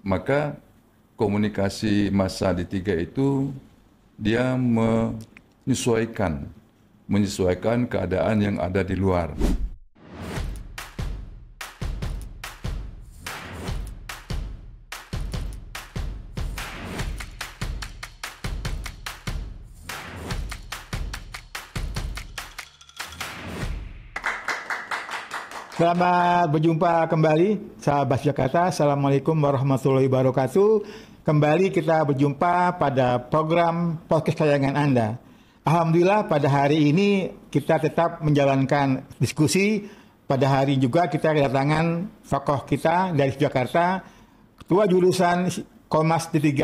maka komunikasi massa di tiga itu dia menyesuaikan keadaan yang ada di luar. Selamat berjumpa kembali, sahabat Jakarta. Assalamualaikum warahmatullahi wabarakatuh. Kembali kita berjumpa pada program podcast kesayangan Anda. Alhamdulillah pada hari ini kita tetap menjalankan diskusi. Pada hari juga kita kedatangan tokoh kita dari Jakarta, Ketua Jurusan Komas D3,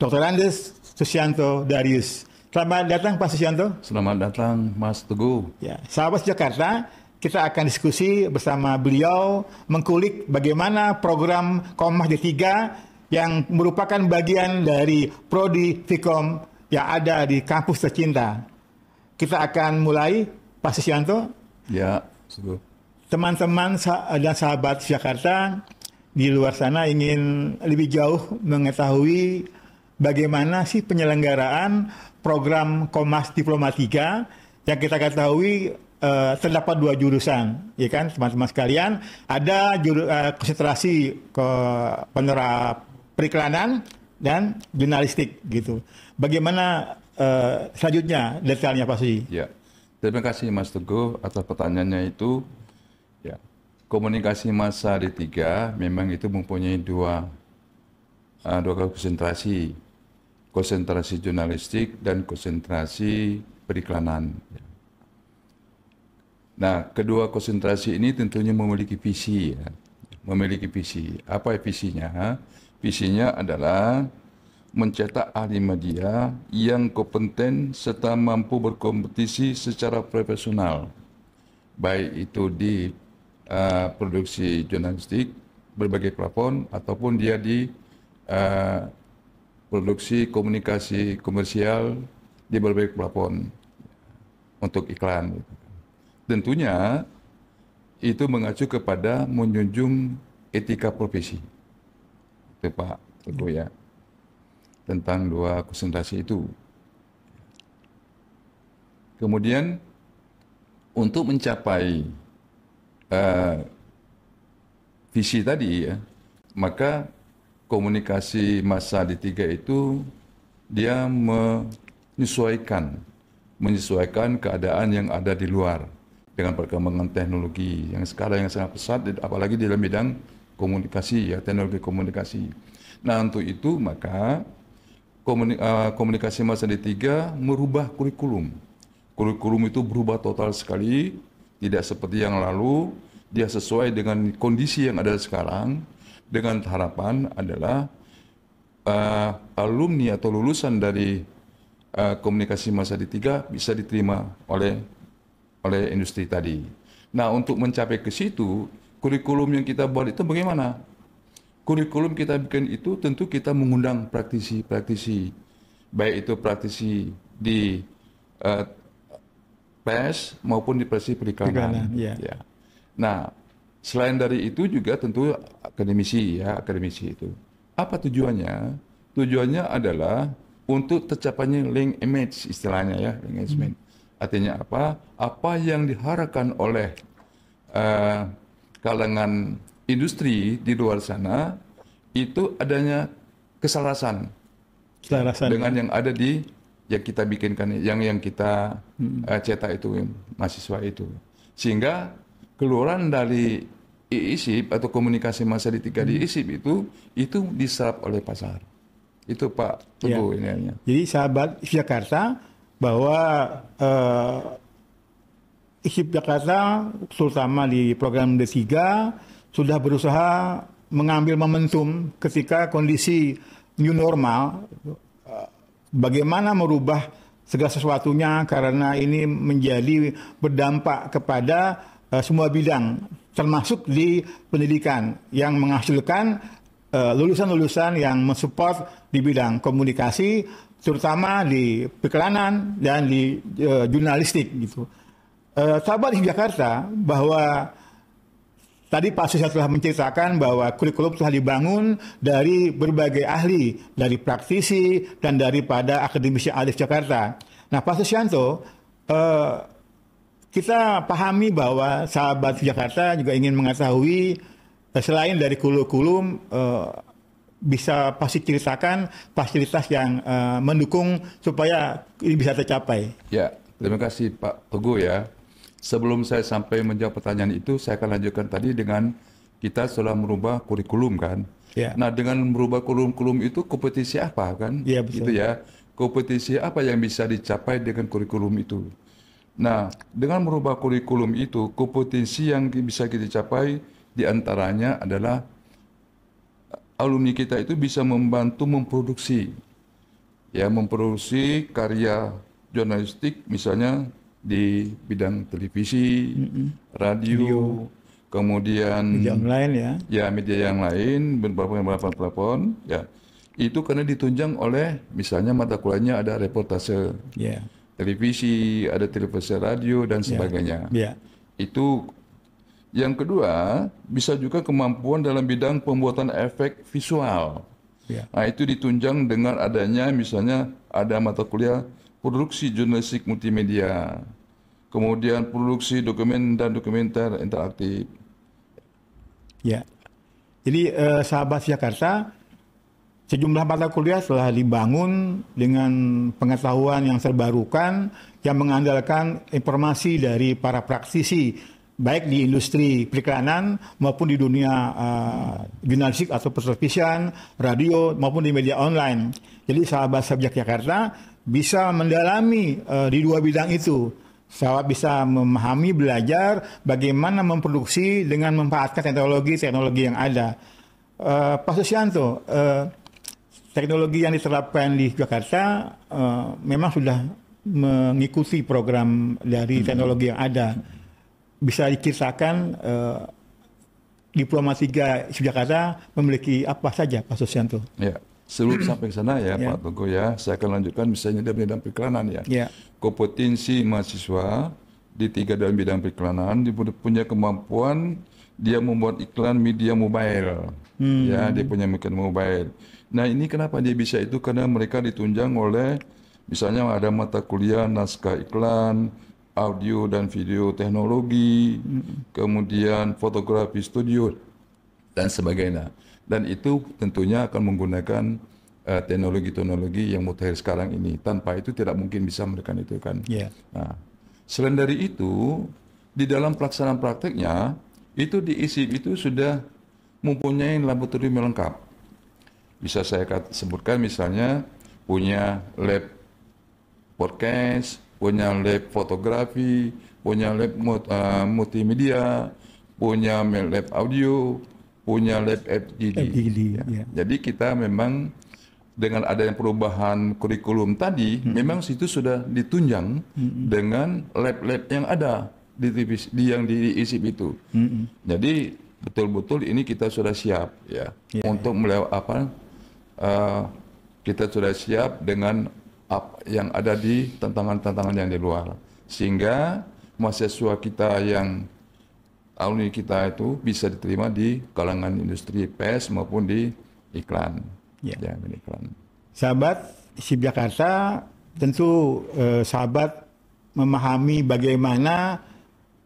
Dr. Andes Susianto Darius. Selamat datang Pak Susianto. Selamat datang Mas Teguh. Ya, sahabat Jakarta, kita akan diskusi bersama beliau mengkulik bagaimana program Komas D3 yang merupakan bagian dari Prodi Vkom yang ada di kampus tercinta. Kita akan mulai, Pak Susianto. Ya, Teguh. Teman-teman dan sahabat Jakarta di luar sana ingin lebih jauh mengetahui bagaimana sih penyelenggaraan program Komas Diploma 3 yang kita ketahui terdapat dua jurusan, ya kan, teman-teman sekalian. Ada konsentrasi ke periklanan dan jurnalistik, gitu. Bagaimana selanjutnya detailnya Pak Susi? Ya, terima kasih Mas Teguh atas pertanyaannya itu. Ya, komunikasi massa D3 memang itu mempunyai dua konsentrasi jurnalistik dan konsentrasi periklanan. Nah, kedua konsentrasi ini tentunya memiliki visi, ya. Memiliki visi. Apa visinya? Visinya adalah mencetak ahli media yang kompeten serta mampu berkompetisi secara profesional, baik itu di produksi jurnalistik berbagai plafon ataupun dia di produksi komunikasi komersial di berbagai plafon untuk iklan. Tentunya itu mengacu kepada menjunjung etika profesi. Itu Pak Teguh ya. Tentang dua konsentrasi itu. Kemudian untuk mencapai visi tadi ya, maka komunikasi massa D3 itu dia menyesuaikan keadaan yang ada di luar dengan perkembangan teknologi yang sekarang yang sangat pesat, apalagi dalam bidang komunikasi ya, teknologi komunikasi. Nah, untuk itu maka komunikasi massa D3 merubah kurikulum. Kurikulum itu berubah total sekali, tidak seperti yang lalu, dia sesuai dengan kondisi yang ada sekarang, dengan harapan adalah alumni atau lulusan dari komunikasi massa D3 bisa diterima oleh industri tadi. Nah, untuk mencapai ke situ, kurikulum yang kita buat itu bagaimana? Kurikulum kita bikin itu tentu kita mengundang praktisi-praktisi, baik itu praktisi di pers maupun di praktisi periklanan. Ya. Ya. Nah, selain dari itu juga tentu akademisi itu. Apa tujuannya? Tujuannya adalah untuk tercapainya link image istilahnya ya, link image. Artinya apa? Apa yang diharapkan oleh kalangan industri di luar sana itu adanya keselarasan dengan yang ada di yang kita bikinkan, yang kita cetak itu mahasiswa itu, sehingga keluaran dari IISIP atau komunikasi massa D3 di IISIP itu diserap oleh pasar. Itu Pak Teguh ya. Ini. Jadi sahabat Jakarta, bahwa ISIP Jakarta terutama di program D3 sudah berusaha mengambil momentum ketika kondisi new normal, bagaimana merubah segala sesuatunya karena ini menjadi berdampak kepada semua bidang termasuk di pendidikan yang menghasilkan lulusan-lulusan yang mensupport di bidang komunikasi, terutama di periklanan dan di jurnalistik gitu. Sahabat di Jakarta, bahwa Tadi Pak Susya telah menceritakan bahwa kurikulum telah dibangun dari berbagai ahli, dari praktisi, dan daripada akademisi Alif Jakarta. Nah, Pak Susyanto, kita pahami bahwa sahabat Jakarta juga ingin mengetahui, selain dari kurikulum, bisa pasti ceritakan fasilitas yang mendukung supaya ini bisa tercapai. Ya, terima kasih Pak Teguh ya. Sebelum saya sampai menjawab pertanyaan itu, saya akan lanjutkan tadi dengan kita sudah merubah kurikulum kan. Ya. Nah, dengan merubah kurikulum itu kompetisi apa kan? Ya, betul. Gitu ya. Kompetisi apa yang bisa dicapai dengan kurikulum itu? Nah, dengan merubah kurikulum itu, kompetisi yang bisa kita capai diantaranya adalah alumni kita itu bisa membantu memproduksi karya jurnalistik misalnya di bidang televisi, radio, kemudian media online media yang lain, beberapa platform, ya. Itu karena ditunjang oleh misalnya mata kuliahnya ada reportase televisi, ada televisi radio dan sebagainya. Itu yang kedua, bisa juga kemampuan dalam bidang pembuatan efek visual. Nah, itu ditunjang dengan adanya misalnya ada mata kuliah produksi jurnalistik multimedia, kemudian produksi dokumen dan dokumenter interaktif. Ya, jadi sahabat Jakarta, sejumlah mata kuliah telah dibangun dengan pengetahuan yang terbarukan yang mengandalkan informasi dari para praktisi, baik di industri periklanan maupun di dunia jurnalistik atau pertelevisian, radio maupun di media online. Jadi sahabat Subjek Jakarta bisa mendalami di dua bidang itu. Sahabat bisa memahami, belajar bagaimana memproduksi dengan memanfaatkan teknologi yang ada. Pak Susyanto, teknologi yang diterapkan di Jakarta memang sudah mengikuti program dari teknologi yang ada. Bisa diceritakan Diploma 3 Jakarta memiliki apa saja, Pak Susyanto? Ya. Sebelum sampai ke sana ya Pak Teguh ya, saya akan lanjutkan misalnya dalam bidang periklanan ya. Kompetensi mahasiswa di 3 dalam bidang periklanan, dia punya kemampuan dia membuat iklan media mobile. Ya, dia punya iklan mobile. Nah, ini kenapa dia bisa itu? Karena mereka ditunjang oleh misalnya ada mata kuliah naskah iklan, audio dan video teknologi, kemudian fotografi studio dan sebagainya. Dan itu tentunya akan menggunakan teknologi-teknologi yang mutakhir sekarang ini. Tanpa itu tidak mungkin bisa melakukan itu kan. Nah, selain dari itu, di dalam pelaksanaan prakteknya, itu di ISIP itu sudah mempunyai laboratorium yang lengkap. Bisa saya sebutkan misalnya punya lab podcast, punya lab fotografi, punya lab multimedia, punya lab audio, punya lab FGD. Jadi kita memang dengan adanya perubahan kurikulum tadi, memang situ sudah ditunjang dengan lab-lab yang ada di ISIP itu. Jadi betul-betul ini kita sudah siap ya untuk melewati kita sudah siap dengan yang ada di tantangan-tantangan yang di luar, sehingga mahasiswa kita yang alumni kita itu bisa diterima di kalangan industri pers maupun di iklan. Iklan. Sahabat ISIP Jakarta, tentu sahabat memahami bagaimana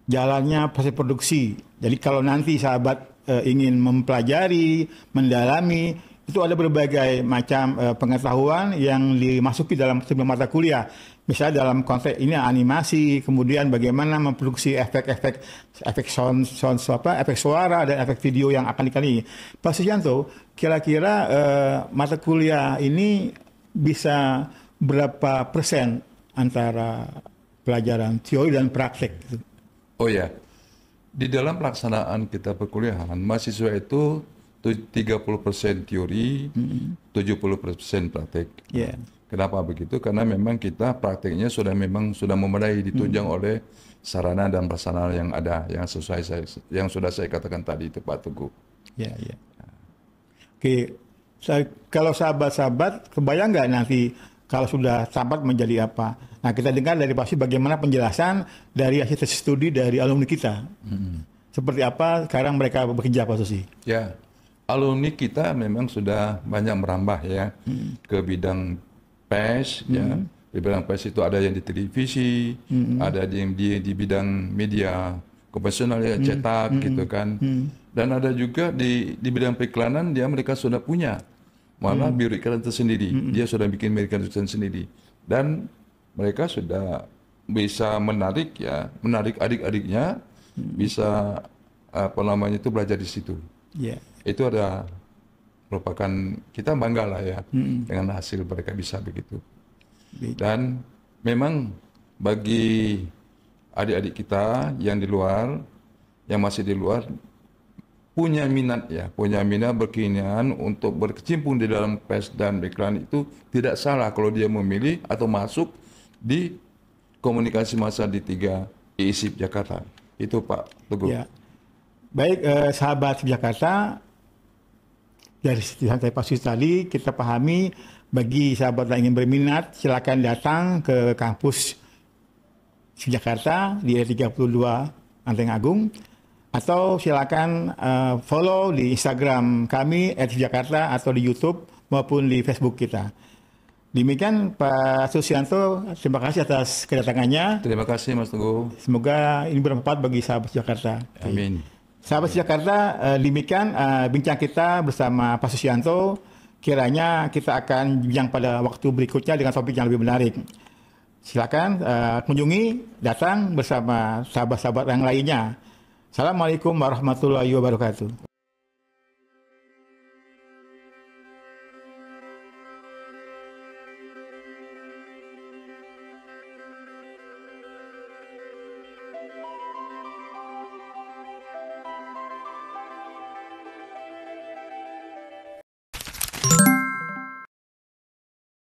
jalannya proses produksi. Jadi kalau nanti sahabat ingin mempelajari, mendalami, itu ada berbagai macam pengetahuan yang dimasuki dalam sebuah mata kuliah. Misalnya dalam konteks ini animasi, kemudian bagaimana memproduksi efek sound, efek suara dan efek video yang akan dikali. Pak Susyanto, kira-kira mata kuliah ini bisa berapa persen antara pelajaran teori dan praktek? Oh ya, di dalam pelaksanaan kita perkuliahan, mahasiswa itu 30% teori, 70% praktek. Kenapa begitu? Karena memang kita prakteknya sudah memadai, ditunjang oleh sarana dan prasarana yang ada, yang sudah saya katakan tadi itu Pak Teguh. Oke, kalau sahabat-sahabat kebayang nggak nanti kalau sudah sahabat menjadi apa? Nah, kita dengar dari pasti bagaimana penjelasan dari hasil studi dari alumni kita. seperti apa sekarang mereka bekerja Pak Susi? Ya, alumni kita memang sudah banyak merambah ya ke bidang pers ya. Di bidang pers itu ada yang di televisi, ada yang di bidang media konvensional ya, cetak gitu kan. Dan ada juga di bidang periklanan mereka sudah punya malah biro iklan tersendiri. Dia sudah bikin biro iklan tersendiri. Dan mereka sudah bisa menarik adik-adiknya bisa apa namanya itu belajar di situ. Ya. Itu merupakan kita bangga lah ya dengan hasil mereka bisa begitu. Dan memang bagi adik-adik kita yang di luar, yang masih di luar, punya minat berkeinginan untuk berkecimpung di dalam pers dan iklan itu tidak salah kalau dia memilih atau masuk di komunikasi massa di 3 IISIP Jakarta. Itu Pak Teguh. Ya. Baik, sahabat Jakarta, dari santai Pak Susi tadi kita pahami bagi sahabat yang ingin berminat silakan datang ke kampus Jakarta di R32 Lenteng Agung atau silakan follow di Instagram kami @jakarta atau di YouTube maupun di Facebook kita. Demikian Pak Susianto, terima kasih atas kedatangannya. Terima kasih Mas Teguh. Semoga ini bermanfaat bagi sahabat Jakarta. Amin. Sahabat Jakarta, demikian bincang kita bersama Pak Susianto. Kiranya kita akan bincang pada waktu berikutnya dengan topik yang lebih menarik. Silakan kunjungi, datang bersama sahabat-sahabat yang lainnya. Assalamualaikum warahmatullahi wabarakatuh.